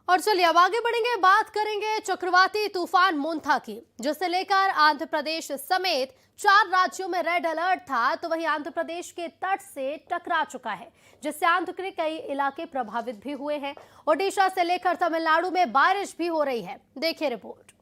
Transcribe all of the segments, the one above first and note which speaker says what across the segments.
Speaker 1: और चलिए अब आगे बढ़ेंगे, बात करेंगे चक्रवाती तूफान मोंथा की, जिसे लेकर आंध्र प्रदेश समेत 4 राज्यों में रेड अलर्ट था। तो वहीं आंध्र प्रदेश के तट से टकरा चुका है, जिससे आंध्र के कई इलाके प्रभावित भी हुए हैं। ओडिशा से लेकर तमिलनाडु में बारिश भी हो रही है। देखिए रिपोर्ट।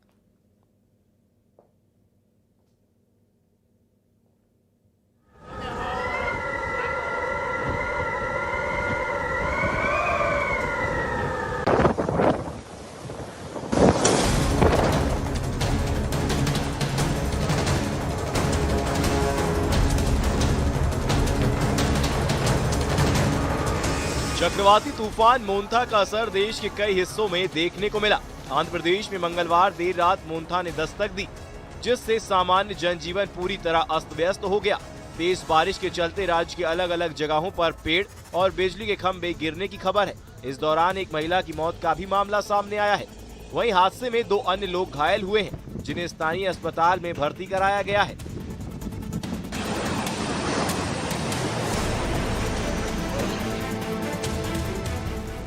Speaker 2: चक्रवाती तूफान मोंथा का असर देश के कई हिस्सों में देखने को मिला। आंध्र प्रदेश में मंगलवार देर रात मोंथा ने दस्तक दी, जिससे सामान्य जनजीवन पूरी तरह अस्त व्यस्त हो गया। तेज बारिश के चलते राज्य के अलग अलग जगहों पर पेड़ और बिजली के खंभे गिरने की खबर है। इस दौरान एक महिला की मौत का भी मामला सामने आया है। वहीं हादसे में 2 अन्य लोग घायल हुए हैं, जिन्हें स्थानीय अस्पताल में भर्ती कराया गया है।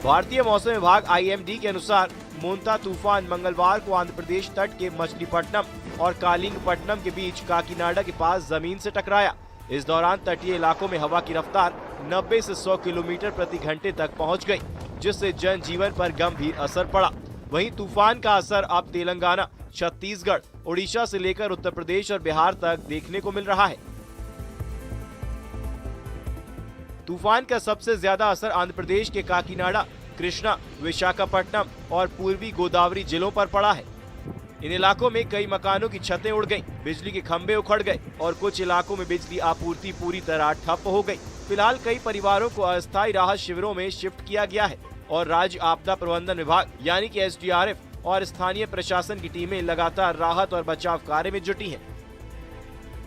Speaker 2: भारतीय मौसम विभाग IMD के अनुसार मोंथा तूफान मंगलवार को आंध्र प्रदेश तट के मछलीपट्टनम और कालिंगपट्टनम के बीच काकीनाडा के पास जमीन से टकराया। इस दौरान तटीय इलाकों में हवा की रफ्तार 90 से 100 किलोमीटर प्रति घंटे तक पहुंच गई, जिससे जनजीवन पर गंभीर असर पड़ा। वहीं तूफान का असर अब तेलंगाना, छत्तीसगढ़, ओडिशा से लेकर उत्तर प्रदेश और बिहार तक देखने को मिल रहा है। तूफान का सबसे ज्यादा असर आंध्र प्रदेश के काकीनाडा, कृष्णा, विशाखापट्टनम और पूर्वी गोदावरी जिलों पर पड़ा है। इन इलाकों में कई मकानों की छतें उड़ गईं, बिजली के खंभे उखड़ गए और कुछ इलाकों में बिजली आपूर्ति पूरी तरह ठप हो गई। फिलहाल कई परिवारों को अस्थायी राहत शिविरों में शिफ्ट किया गया है और राज्य आपदा प्रबंधन विभाग यानी कि SDRF और स्थानीय प्रशासन की टीमें लगातार राहत और बचाव कार्य में जुटी हैं।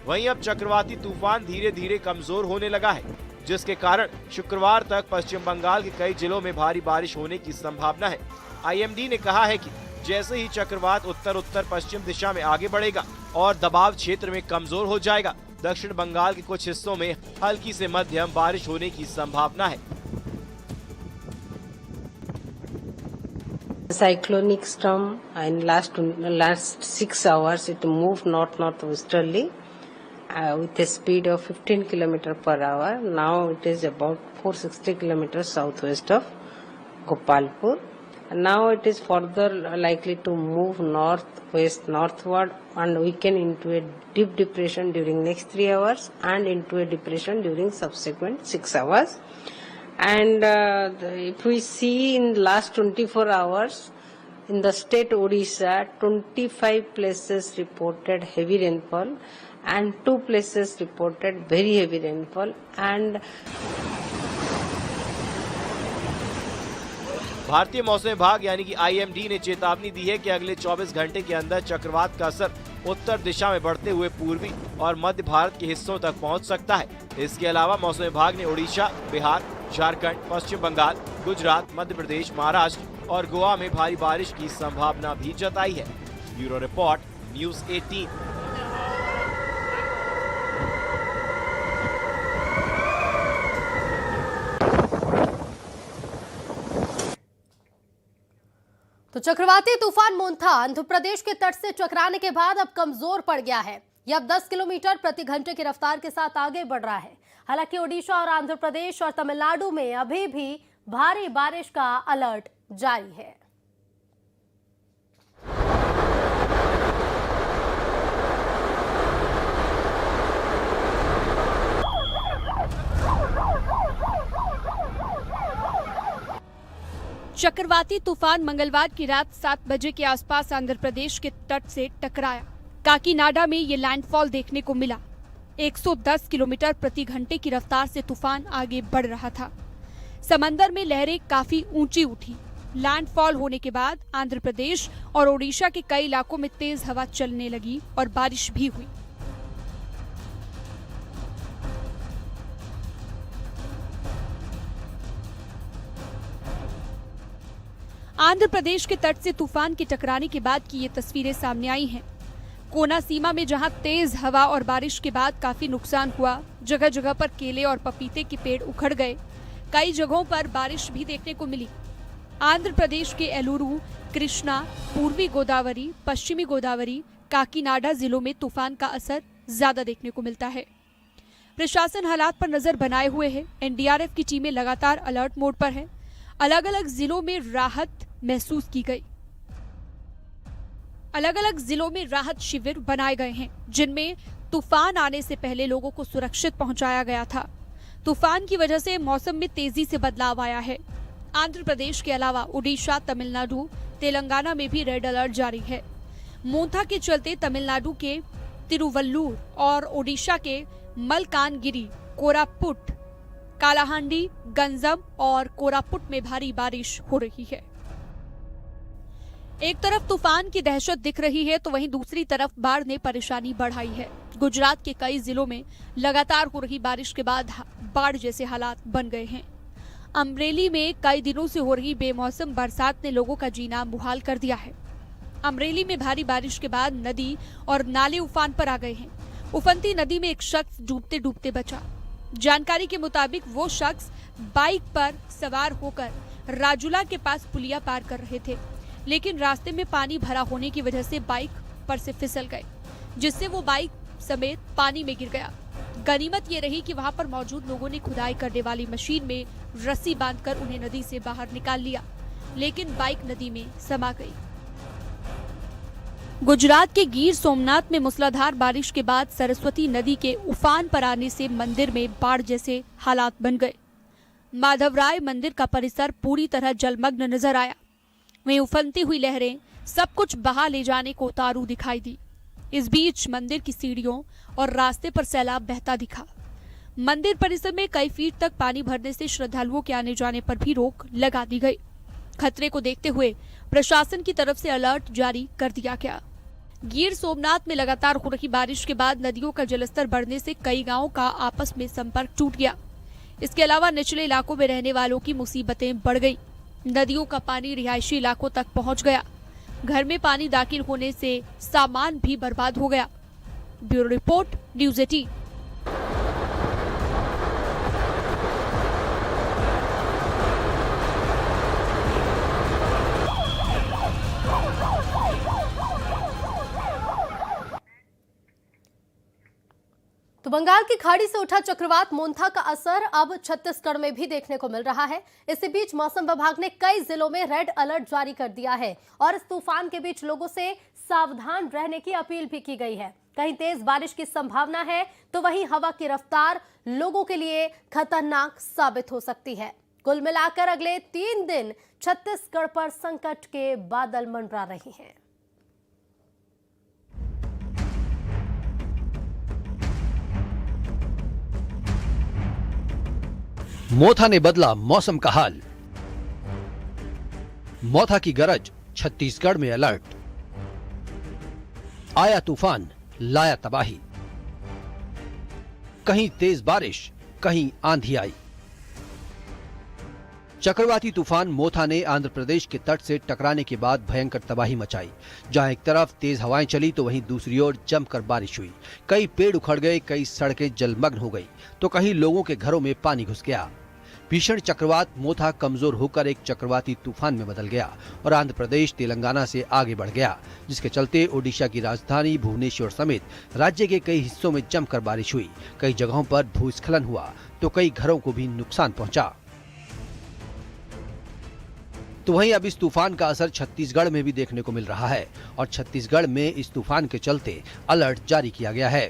Speaker 2: वहीं अब चक्रवाती तूफान धीरे धीरे कमजोर होने लगा है, जिसके कारण शुक्रवार तक पश्चिम बंगाल के कई जिलों में भारी बारिश होने की संभावना है। IMD ने कहा है कि जैसे ही चक्रवात उत्तर पश्चिम दिशा में आगे बढ़ेगा और दबाव क्षेत्र में कमजोर हो जाएगा, दक्षिण बंगाल के कुछ हिस्सों में हल्की से मध्यम बारिश होने की संभावना है।
Speaker 3: Cyclonic storm in last 6 hours it moved northwesterly with a speed of 15 km per hour. Now it is about 460 km southwest of Gopalpur. And now it is further likely to move northward and weaken into a deep depression during next 3 hours and into a depression during subsequent 6 hours. And if we see in last 24 hours, in the state Odisha, 25 places reported heavy rainfall and 2 places reported very heavy rainfall. And
Speaker 2: भारतीय मौसम विभाग यानी कि IMD ने चेतावनी दी है कि अगले 24 घंटे के अंदर चक्रवात का असर उत्तर दिशा में बढ़ते हुए पूर्वी और मध्य भारत के हिस्सों तक पहुंच सकता है। इसके अलावा मौसम विभाग ने ओडिशा, बिहार, झारखंड, पश्चिम बंगाल, गुजरात, मध्य प्रदेश, महाराष्ट्र और गोवा में भारी बारिश की संभावना भी जताई है। Bureau report, news 18।
Speaker 1: तो चक्रवाती तूफान मोंथा आंध्र प्रदेश के तट से टकराने के बाद अब कमजोर पड़ गया है। यह अब 10 किलोमीटर प्रति घंटे की रफ्तार के साथ आगे बढ़ रहा है। हालांकि ओडिशा और आंध्र प्रदेश और तमिलनाडु में अभी भी भारी बारिश का अलर्ट जारी है।
Speaker 4: चक्रवाती तूफान मंगलवार की रात 7 बजे के आसपास आंध्र प्रदेश के तट से टकराया। काकीनाडा में ये लैंडफॉल देखने को मिला। 110 किलोमीटर प्रति घंटे की रफ्तार से तूफान आगे बढ़ रहा था। समंदर में लहरें काफी ऊंची उठी। लैंडफॉल होने के बाद आंध्र प्रदेश और ओडिशा के कई इलाकों में तेज हवा चलने लगी और बारिश भी हुई। आंध्र प्रदेश के तट से तूफान के टकराने के बाद की ये तस्वीरें सामने आई हैं। कोना सीमा में जहां तेज हवा और बारिश के बाद काफी नुकसान हुआ, जगह जगह पर केले और पपीते के पेड़ उखड़ गए। कई जगहों पर बारिश भी देखने को मिली। आंध्र प्रदेश के एलुरू, कृष्णा, पूर्वी गोदावरी, पश्चिमी गोदावरी, काकीनाडा जिलों में तूफान का असर ज्यादा देखने को मिलता है। प्रशासन हालात पर नजर बनाए हुए है। एनडीआरएफ की टीमें लगातार अलर्ट मोड पर है। अलग अलग जिलों में राहत महसूस की गई। अलग अलग जिलों में राहत शिविर बनाए गए हैं, जिनमें तूफान आने से पहले लोगों को सुरक्षित पहुंचाया गया था। तूफान की वजह से मौसम में तेजी से बदलाव आया है। आंध्र प्रदेश के अलावा उड़ीसा, तमिलनाडु, तेलंगाना में भी रेड अलर्ट जारी है। मोंथा के चलते तमिलनाडु के तिरुवल्लुर और ओडिशा के मलकानगिरी, कोरापुट, कालाहांडी, गंजम और कोरापुट में भारी बारिश हो रही है। एक तरफ तूफान की दहशत दिख रही है तो वहीं दूसरी तरफ बाढ़ ने परेशानी बढ़ाई है। गुजरात के कई जिलों में लगातार हो रही बारिश के बाद बाढ़ जैसे हालात बन गए हैं। अमरेली में कई दिनों से हो रही बेमौसम बरसात ने लोगों का जीना मुहाल कर दिया है। अमरेली में भारी बारिश के बाद नदी और नाले उफान पर आ गए हैं। उफनती नदी में एक शख्स डूबते डूबते बचा। जानकारी के मुताबिक वो शख्स बाइक पर सवार होकर राजुला के पास पुलिया पार कर रहे थे, लेकिन रास्ते में पानी भरा होने की वजह से बाइक पर से फिसल गए, जिससे वो बाइक समेत पानी में गिर गया। गनीमत ये रही कि वहां पर मौजूद लोगों ने खुदाई करने वाली मशीन में रस्सी बांधकर उन्हें नदी से बाहर निकाल लिया, लेकिन बाइक नदी में समा गई। गुजरात के गिर सोमनाथ में मूसलाधार बारिश के बाद सरस्वती नदी के उफान पर आने से मंदिर में बाढ़ जैसे हालात बन गए। माधवराय मंदिर का परिसर पूरी तरह जलमग्न नजर आया। वहीं उफनती हुई लहरें सब कुछ बहा ले जाने को उतारू दिखाई दी। इस बीच मंदिर की सीढ़ियों और रास्ते पर सैलाब बहता दिखा। मंदिर परिसर में कई फीट तक पानी भरने से श्रद्धालुओं के आने जाने पर भी रोक लगा दी गई। खतरे को देखते हुए प्रशासन की तरफ से अलर्ट जारी कर दिया गया। गिर सोमनाथ में लगातार हो रही बारिश के बाद नदियों का जलस्तर बढ़ने से कई गांवों का आपस में संपर्क टूट गया। इसके अलावा निचले इलाकों में रहने वालों की मुसीबतें बढ़ गई। नदियों का पानी रिहायशी इलाकों तक पहुंच गया। घर में पानी दाखिल होने से सामान भी बर्बाद हो गया। Bureau report, news 18।
Speaker 1: तो बंगाल की खाड़ी से उठा चक्रवात मोंथा का असर अब छत्तीसगढ़ में भी देखने को मिल रहा है। इसी बीच मौसम विभाग ने कई जिलों में रेड अलर्ट जारी कर दिया है और इस तूफान के बीच लोगों से सावधान रहने की अपील भी की गई है। कहीं तेज बारिश की संभावना है तो वहीं हवा की रफ्तार लोगों के लिए खतरनाक साबित हो सकती है। कुल मिलाकर अगले 3 दिन छत्तीसगढ़ पर संकट के बादल मंडरा रहे हैं।
Speaker 5: मोथा ने बदला मौसम का हाल। मोथा की गरज, छत्तीसगढ़ में अलर्ट। आया तूफान, लाया तबाही। कहीं तेज बारिश, कहीं आंधी आई। चक्रवाती तूफान मोथा ने आंध्र प्रदेश के तट से टकराने के बाद भयंकर तबाही मचाई। जहां एक तरफ तेज हवाएं चली तो वहीं दूसरी ओर जमकर बारिश हुई। कई पेड़ उखड़ गए, कई सड़कें जलमग्न हो गई तो कहीं लोगों के घरों में पानी घुस गया। भीषण चक्रवात मोथा कमजोर होकर एक चक्रवाती तूफान में बदल गया और आंध्र प्रदेश तेलंगाना से आगे बढ़ गया, जिसके चलते ओडिशा की राजधानी भुवनेश्वर समेत राज्य के कई हिस्सों में जमकर बारिश हुई। कई जगहों पर भूस्खलन हुआ तो कई घरों को भी नुकसान पहुंचा। तो वहीं अब इस तूफान का असर छत्तीसगढ़ में भी देखने को मिल रहा है और छत्तीसगढ़ में इस तूफान के चलते अलर्ट जारी किया गया है।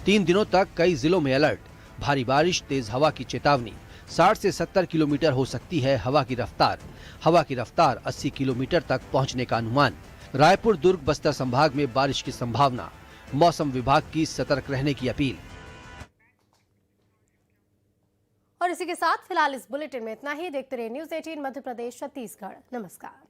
Speaker 5: 3 दिनों तक कई जिलों में अलर्ट। भारी बारिश, तेज हवा की चेतावनी। 60 से 70 किलोमीटर हो सकती है हवा की रफ्तार। हवा की रफ्तार 80 किलोमीटर तक पहुंचने का अनुमान। रायपुर, दुर्ग, बस्तर संभाग में बारिश की संभावना। मौसम विभाग की सतर्क रहने की अपील।
Speaker 1: और इसी के साथ फिलहाल इस बुलेटिन में इतना ही। देखते रहिए न्यूज़ 18 मध्य प्रदेश छत्तीसगढ़। नमस्कार।